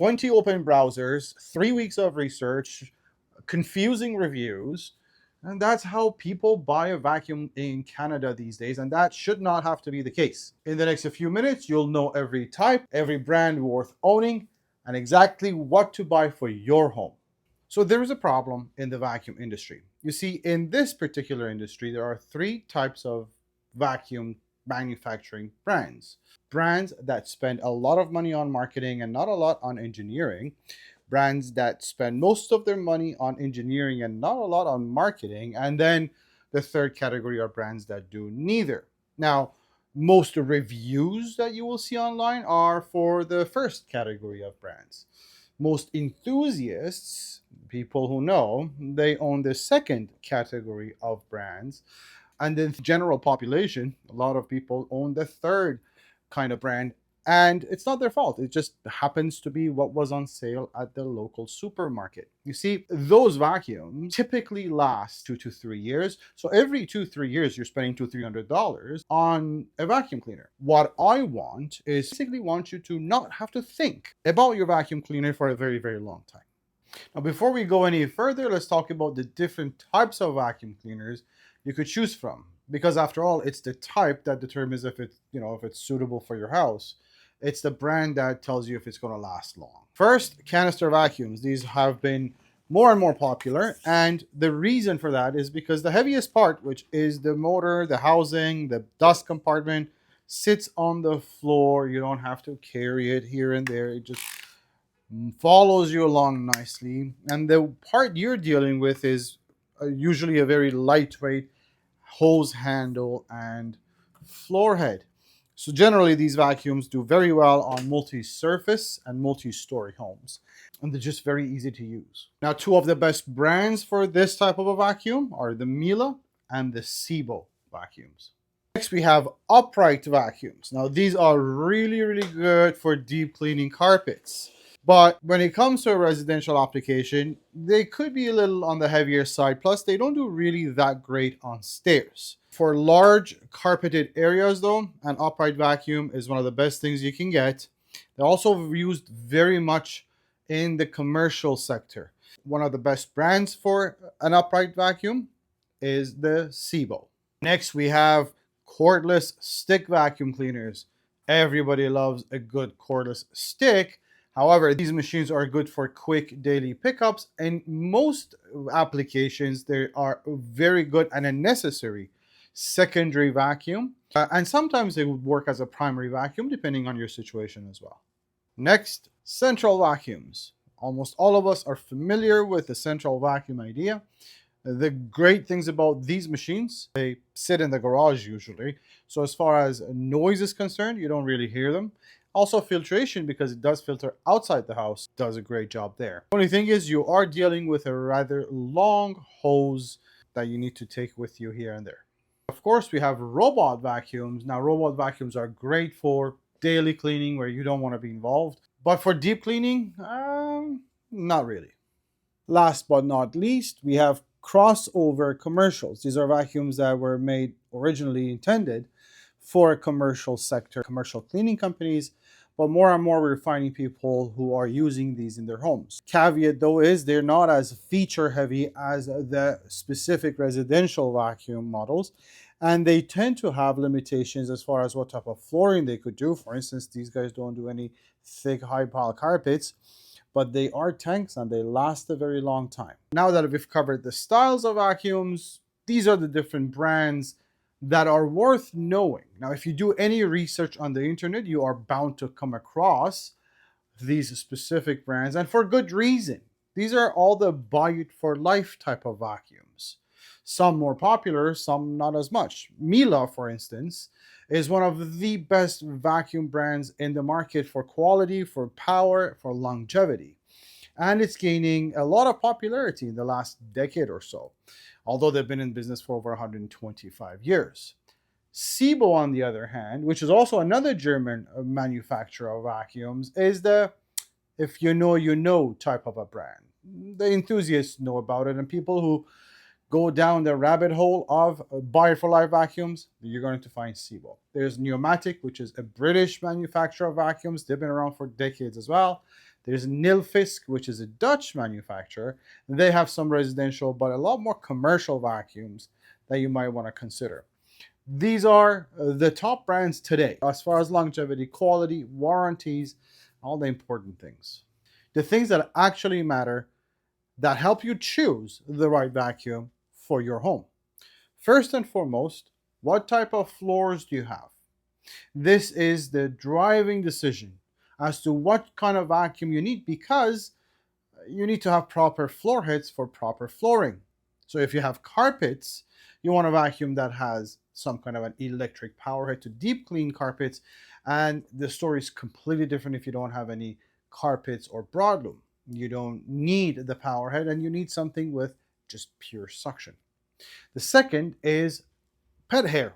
20 open browsers, 3 weeks of research, confusing reviews. And that's how people buy a vacuum in Canada these days, and that should not have to be the case. In the next few minutes, you'll know every type, every brand worth owning, and exactly what to buy for your home. So there is a problem in the vacuum industry. You see, in this particular industry, there are three types of vacuum manufacturing brands. Brands that spend a lot of money on marketing and not a lot on engineering. Brands that spend most of their money on engineering and not a lot on marketing. And then the third category are brands that do neither. Now, most reviews that you will see online are for the first category of brands. Most enthusiasts, people who know, they own the second category of brands. And the general population, a lot of people own the third kind of brand. And it's not their fault. It just happens to be what was on sale at the local supermarket. You see, those vacuums typically last 2 to 3 years. So every 2 3 years, you're spending $200 to $300 on a vacuum cleaner. What I want is basically want you to not have to think about your vacuum cleaner for a very, very long time. Now, before we go any further, let's talk about the different types of vacuum cleaners you could choose from. Because after all, it's the type that determines if it's suitable for your house. It's the brand that tells you if it's going to last long. First, canister vacuums. These have been more and more popular, and the reason for that is because the heaviest part, which is the motor, the housing, the dust compartment, sits on the floor. You don't have to carry it here and there. It just follows you along nicely. And the part you're dealing with is usually a very lightweight hose handle and floor head. So generally, these vacuums do very well on multi-surface and multi-story homes, and they're just very easy to use. Now, two of the best brands for this type of a vacuum are the Miele and the Sebo vacuums. Next, we have upright vacuums. Now, these are really, really good for deep cleaning carpets. But when it comes to a residential application, they could be a little on the heavier side. Plus, they don't do really that great on stairs. For large carpeted areas, though, an upright vacuum is one of the best things you can get. They're also used very much in the commercial sector. One of the best brands for an upright vacuum is the Sebo. Next, we have cordless stick vacuum cleaners. Everybody loves a good cordless stick. However, these machines are good for quick daily pickups. In most applications, they are very good and a necessary secondary vacuum. And sometimes they would work as a primary vacuum, depending on your situation as well. Next, central vacuums. Almost all of us are familiar with the central vacuum idea. The great things about these machines, they sit in the garage usually. So as far as noise is concerned, you don't really hear them. Also filtration, because it does filter outside the house, does a great job there. The only thing is you are dealing with a rather long hose that you need to take with you here and there. Of course, we have robot vacuums. Now, robot vacuums are great for daily cleaning where you don't want to be involved. But for deep cleaning, not really. Last but not least, we have crossover commercials. These are vacuums that were made originally intended for a commercial sector, commercial cleaning companies, but more and more we're finding people who are using these in their homes. Caveat though is they're not as feature heavy as the specific residential vacuum models, and they tend to have limitations as far as what type of flooring they could do. For instance, these guys don't do any thick high pile carpets, but they are tanks and they last a very long time. Now that we've covered the styles of vacuums, these are the different brands that are worth knowing. Now, if you do any research on the internet, you are bound to come across these specific brands, and for good reason. These are all the buy it for life type of vacuums. Some more popular, some not as much. Miele, for instance, is one of the best vacuum brands in the market for quality, for power, for longevity. And it's gaining a lot of popularity in the last decade or so, although they've been in business for over 125 years. Sebo, on the other hand, which is also another German manufacturer of vacuums, is the if you know type of a brand. The enthusiasts know about it, and people who go down the rabbit hole of buy it for life vacuums, you're going to find Sebo. There's Pneumatic, which is a British manufacturer of vacuums. They've been around for decades as well. There's Nilfisk, which is a Dutch manufacturer. They have some residential, but a lot more commercial vacuums that you might want to consider. These are the top brands today as far as longevity, quality, warranties, all the important things. The things that actually matter that help you choose the right vacuum for your home. First and foremost, what type of floors do you have? This is the driving decision as to what kind of vacuum you need, because you need to have proper floor heads for proper flooring. So if you have carpets, you want a vacuum that has some kind of an electric power head to deep clean carpets. And the story is completely different if you don't have any carpets or broadloom. You don't need the power head, and you need something with just pure suction. The second is pet hair.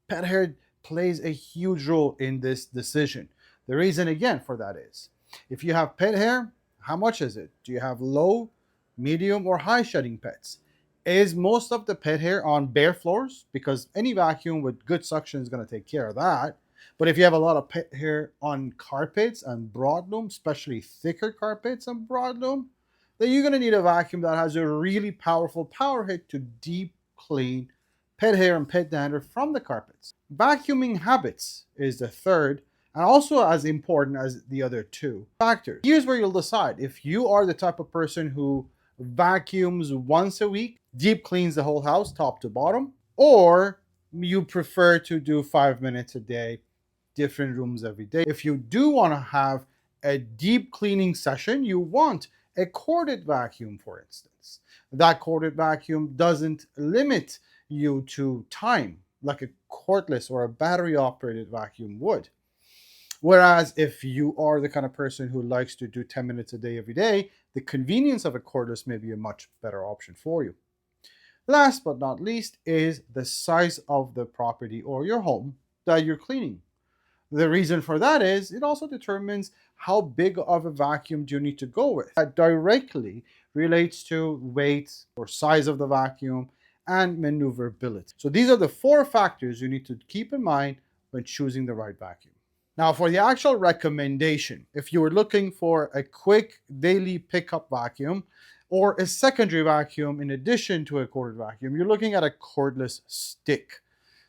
Pet hair plays a huge role in this decision. The reason again for that is, if you have pet hair, how much is it? Do you have low, medium, or high shedding pets? Is most of the pet hair on bare floors? Because any vacuum with good suction is going to take care of that. But if you have a lot of pet hair on carpets and broadloom, especially thicker carpets and broadloom, then you're going to need a vacuum that has a really powerful power head to deep clean pet hair and pet dander from the carpets. Vacuuming habits is the third, and also as important as the other two factors. Here's where you'll decide if you are the type of person who vacuums once a week, deep cleans the whole house top to bottom, or you prefer to do 5 minutes a day, different rooms every day. If you do want to have a deep cleaning session, you want a corded vacuum, for instance. That corded vacuum doesn't limit you to time like a cordless or a battery operated vacuum would. Whereas if you are the kind of person who likes to do 10 minutes a day every day, the convenience of a cordless may be a much better option for you. Last but not least is the size of the property or your home that you're cleaning. The reason for that is it also determines how big of a vacuum do you need to go with. That directly relates to weight or size of the vacuum and maneuverability. So these are the 4 factors you need to keep in mind when choosing the right vacuum. Now for the actual recommendation, if you were looking for a quick daily pickup vacuum or a secondary vacuum in addition to a corded vacuum, you're looking at a cordless stick.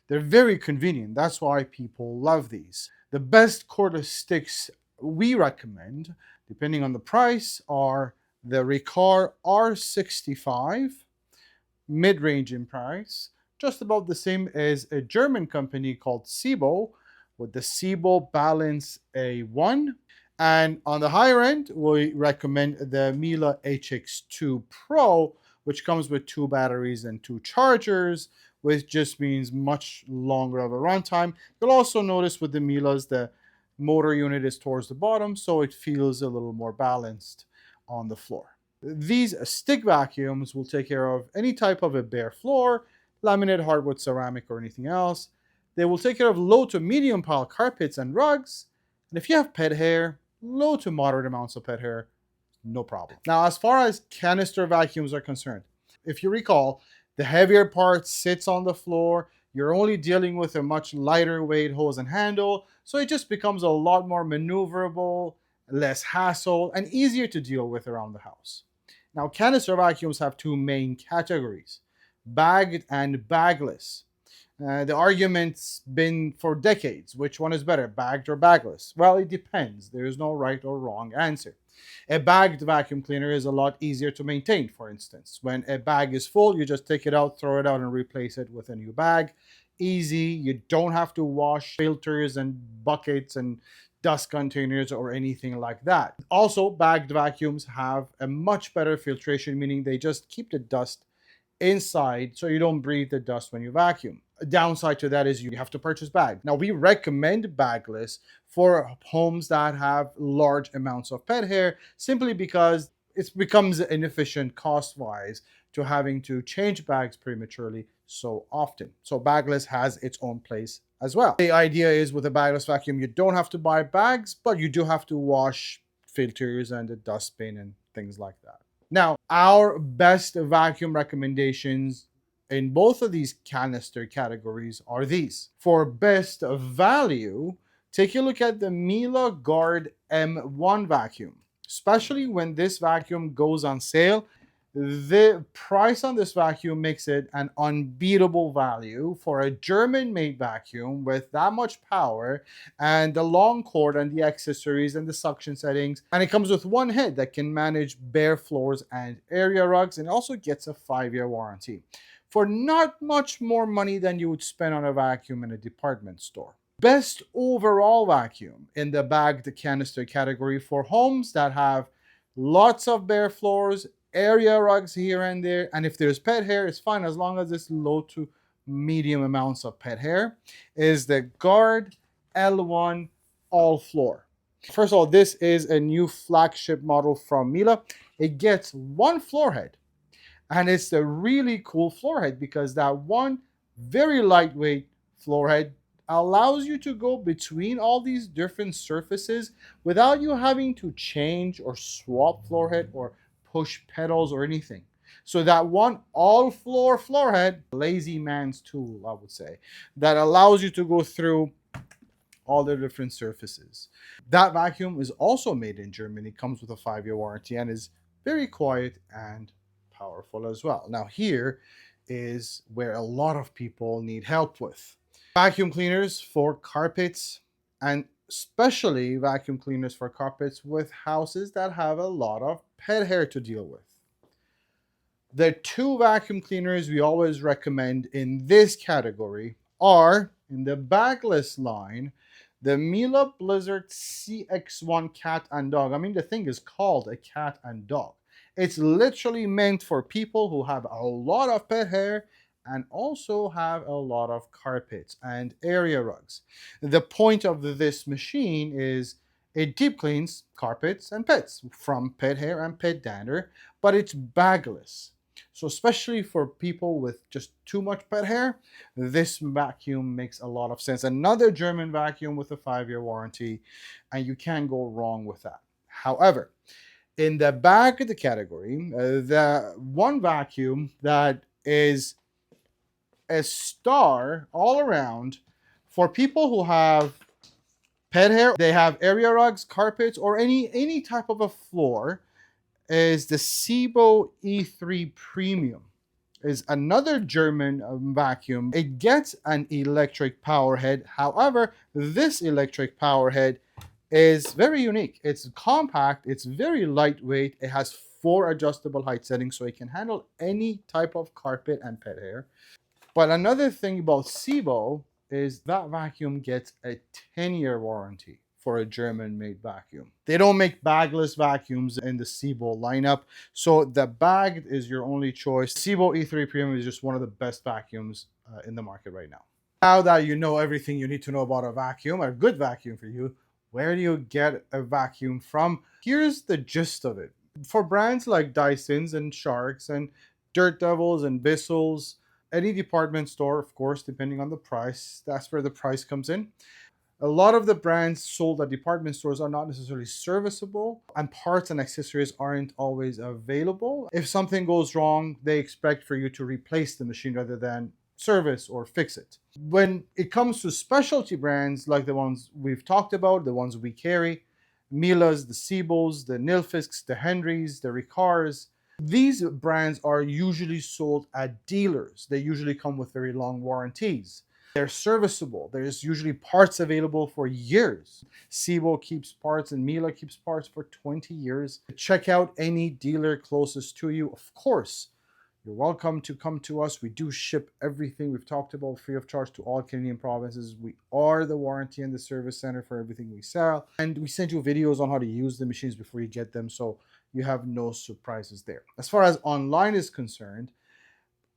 They're very convenient. That's why people love these. The best cordless sticks we recommend, depending on the price, are the Riccar R65, mid-range in price, just about the same as a German company called Sibo, with the Sibo Balance A1. And on the higher end, we recommend the Miele HX2 Pro, which comes with 2 batteries and 2 chargers, which just means much longer of a runtime. You'll also notice with the Miele's, the motor unit is towards the bottom, so it feels a little more balanced on the floor. These stick vacuums will take care of any type of a bare floor, laminate, hardwood, ceramic, or anything else. They will take care of low to medium pile carpets and rugs. And if you have pet hair, low to moderate amounts of pet hair, no problem. Now, as far as canister vacuums are concerned, if you recall, the heavier part sits on the floor. You're only dealing with a much lighter weight hose and handle, so it just becomes a lot more maneuverable, less hassle, and easier to deal with around the house. Now, canister vacuums have 2 main categories, bagged and bagless. The argument's been for decades, which one is better, bagged or bagless? Well, it depends. There is no right or wrong answer. A bagged vacuum cleaner is a lot easier to maintain, for instance. When a bag is full, you just take it out, throw it out, and replace it with a new bag. Easy. You don't have to wash filters and buckets and dust containers or anything like that. Also, bagged vacuums have a much better filtration, meaning they just keep the dust inside so you don't breathe the dust when you vacuum. A downside to that is you have to purchase bags. Now, we recommend bagless for homes that have large amounts of pet hair simply because it becomes inefficient cost-wise to having to change bags prematurely so often. So bagless has its own place as well. The idea is with a bagless vacuum, you don't have to buy bags, but you do have to wash filters and the dustbin and things like that. Now, our best vacuum recommendations in both of these canister categories are these. For best value, take a look at the Miele Guard M1 vacuum. especially when this vacuum goes on sale. The price on this vacuum makes it an unbeatable value for a German made vacuum with that much power and the long cord and the accessories and the suction settings. And it comes with one head that can manage bare floors and area rugs, and also gets a 5-year warranty for not much more money than you would spend on a vacuum in a department store. Best overall vacuum in the bagged canister category for homes that have lots of bare floors, area rugs here and there, and if there's pet hair, it's fine as long as it's low to medium amounts of pet hair, is the Guard L1 All Floor. First of all, this is a new flagship model from Miele. It gets one floor head, and it's a really cool floor head because that one very lightweight floor head allows you to go between all these different surfaces without you having to change or swap floor head or push pedals or anything. So that one all floor head, lazy man's tool, I would say, that allows you to go through all the different surfaces. That vacuum is also made in Germany, comes with a 5-year warranty, and is very quiet and powerful as well. Now here is where a lot of people need help with. Vacuum cleaners for carpets, and especially vacuum cleaners for carpets with houses that have a lot of pet hair to deal with. The two vacuum cleaners we always recommend in this category are, in the bagless line, the Miele Blizzard CX1 Cat and Dog. I mean, the thing is called a cat and dog. It's literally meant for people who have a lot of pet hair and also have a lot of carpets and area rugs. The point of this machine is it deep cleans carpets and pets from pet hair and pet dander, but it's bagless. So especially for people with just too much pet hair, this vacuum makes a lot of sense. Another German vacuum with a 5-year warranty, and you can't go wrong with that. However, in the back of the category, the one vacuum that is a star all around for people who have pet hair, they have area rugs, carpets, or any type of a floor, is the Sebo E3 Premium. Is another German vacuum. It gets an electric power head. However, this electric power head is very unique. It's compact, it's very lightweight, it has 4 adjustable height settings, so it can handle any type of carpet and pet hair. But another thing about Sebo is that vacuum gets a 10-year warranty for a German-made vacuum. They don't make bagless vacuums in the Sebo lineup, so the bagged is your only choice. Sebo E3 Premium is just one of the best vacuums in the market right now. Now that you know everything you need to know about a vacuum, a good vacuum for you, where do you get a vacuum from? Here's the gist of it. For brands like Dysons and Sharks and Dirt Devils and Bissell's, any department store, of course, depending on the price, that's where the price comes in. A lot of the brands sold at department stores are not necessarily serviceable, and parts and accessories aren't always available. If something goes wrong, they expect for you to replace the machine rather than service or fix it. When it comes to specialty brands like the ones we've talked about, the ones we carry, Miele's, the Sebos, the Nilfisks, the Henrys, the Ricards, these brands are usually sold at dealers. They usually come with very long warranties. They're serviceable. There's usually parts available for years. Sebo keeps parts and Miele keeps parts for 20 years. Check out any dealer closest to you. Of course, you're welcome to come to us. We do ship everything we've talked about free of charge to all Canadian provinces. We are the warranty and the service center for everything we sell. And we send you videos on how to use the machines before you get them, so you have no surprises there. As far as online is concerned,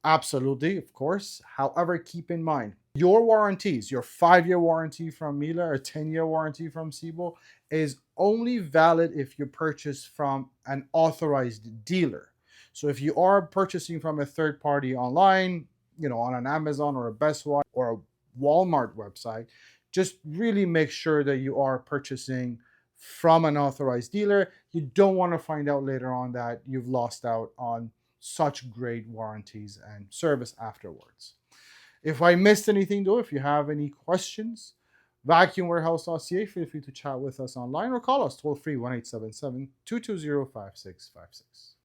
absolutely, of course. However, keep in mind, your warranties, your 5-year warranty from Miele or 10-year warranty from Sebo is only valid if you purchase from an authorized dealer. So if you are purchasing from a third party online, on an Amazon or a Best Buy or a Walmart website, just really make sure that you are purchasing from an authorized dealer. You don't want to find out later on that you've lost out on such great warranties and service afterwards. If I missed anything though, if you have any questions, vacuumwarehouse.ca. Feel free to chat with us online or call us toll free 1 877 220 5656.